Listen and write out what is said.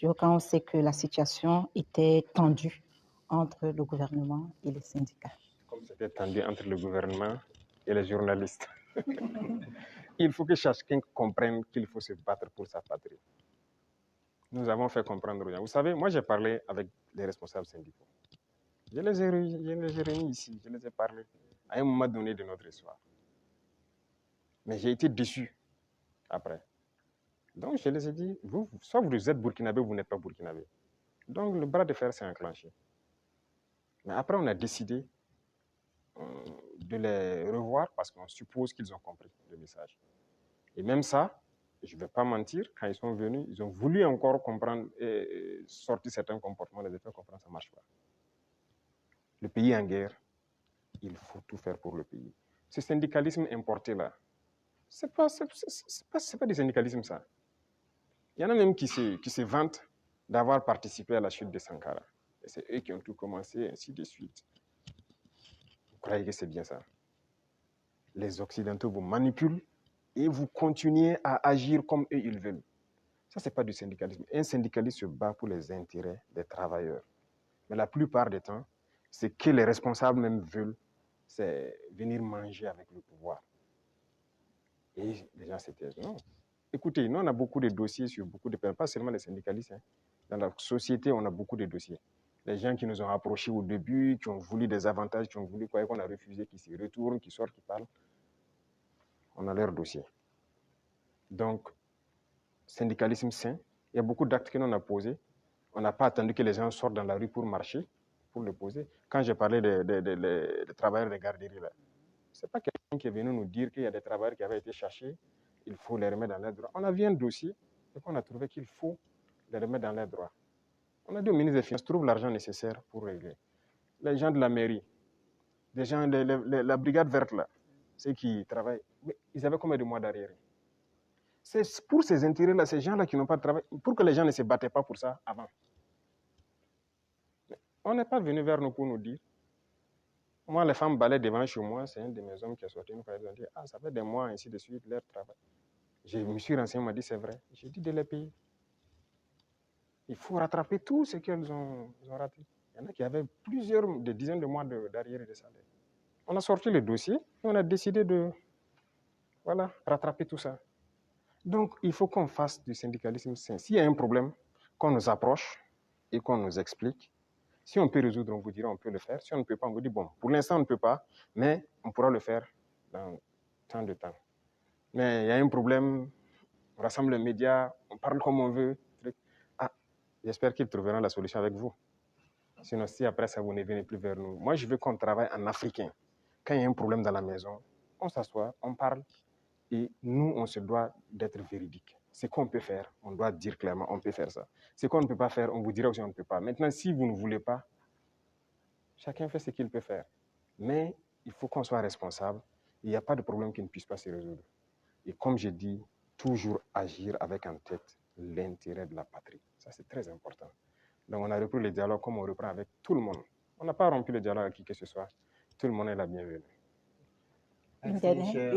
rupture quand on sait que la situation était tendue entre le gouvernement et les syndicats? Comme c'était tendu entre le gouvernement et les journalistes. Il faut que chacun comprenne qu'il faut se battre pour sa patrie. Nous avons fait comprendre aux gens. Vous savez, moi j'ai parlé avec les responsables syndicaux. Je les ai réunis ici, je les ai parlé à un moment donné de notre histoire. Mais j'ai été déçu après. Donc je les ai dit, soit vous êtes burkinabé ou vous n'êtes pas burkinabé. Donc le bras de fer s'est enclenché. Mais après on a décidé de les revoir parce qu'on suppose qu'ils ont compris le message. Et même ça, je ne vais pas mentir, quand ils sont venus, ils ont voulu encore comprendre et sortir certains comportements, les effets comprendre, ça ne marche pas. Le pays est en guerre, il faut tout faire pour le pays. Ce syndicalisme importé là, ce n'est pas du syndicalisme ça. Il y en a même qui se vantent d'avoir participé à la chute de Sankara. Et c'est eux qui ont tout commencé, ainsi de suite. Vous croyez que c'est bien ça? Les Occidentaux vous manipulent et vous continuez à agir comme eux ils veulent. Ça, ce n'est pas du syndicalisme. Un syndicaliste se bat pour les intérêts des travailleurs. Mais la plupart du temps, ce que les responsables même veulent, c'est venir manger avec le pouvoir. Et les gens se taisent. Non. Écoutez, nous, on a beaucoup de dossiers sur beaucoup de pays, pas seulement les syndicalistes. Hein. Dans la société, on a beaucoup de dossiers. Les gens qui nous ont approchés au début, qui ont voulu des avantages, qui ont voulu quoi, qu'on a refusé, qui se retournent, qui sortent, qui parlent, on a leur dossier. Donc, syndicalisme sain, il y a beaucoup d'actes que l'on a posés. On n'a pas attendu que les gens sortent dans la rue pour marcher, pour le poser. Quand j'ai parlé des travailleurs des garderies, ce n'est pas quelqu'un qui est venu nous dire qu'il y a des travailleurs qui avaient été cherchés, il faut les remettre dans leurs droits. On a vu un dossier et qu'on a trouvé qu'il faut les remettre dans leurs droits. On a dit au ministre des Finances, trouve l'argent nécessaire pour régler. Les gens de la mairie, les gens de la brigade verte, là, ceux qui travaillent, ils avaient combien de mois d'arrière? C'est pour ces intérêts-là, ces gens-là qui n'ont pas de travail, pour que les gens ne se battaient pas pour ça avant. On n'est pas venu vers nous pour nous dire. Moi, les femmes balaient devant chez moi, c'est un de mes hommes qui a sorti une fois, ils ont dit, ah, ça fait des mois, ainsi de suite, leur travail. Je me suis renseigné, on m'a dit, c'est vrai. J'ai dit de les payer. Il faut rattraper tout ce qu'elles ont raté. Il y en a qui avaient des dizaines de mois d'arrière de salaire. On a sorti le dossier et on a décidé de rattraper tout ça. Donc, il faut qu'on fasse du syndicalisme sain. S'il y a un problème, qu'on nous approche et qu'on nous explique. Si on peut résoudre, on vous dira on peut le faire. Si on ne peut pas, on vous dit bon, pour l'instant on ne peut pas, mais on pourra le faire dans tant de temps. Mais il y a un problème, on rassemble les médias, on parle comme on veut. Ah, j'espère qu'ils trouveront la solution avec vous. Sinon, si après ça, vous ne venez plus vers nous. Moi, je veux qu'on travaille en africain. Quand il y a un problème dans la maison, on s'assoit, on parle, et nous, on se doit d'être véridique. Ce qu'on peut faire, on doit dire clairement, on peut faire ça. Ce qu'on ne peut pas faire, on vous dira aussi on ne peut pas. Maintenant, si vous ne voulez pas, chacun fait ce qu'il peut faire. Mais il faut qu'on soit responsable. Il n'y a pas de problème qui ne puisse pas se résoudre. Et comme je dis, toujours agir avec en tête l'intérêt de la patrie. Ça, c'est très important. Donc, on a repris le dialogue comme on reprend avec tout le monde. On n'a pas rompu le dialogue avec qui que ce soit. Tout le monde est la bienvenue. Merci,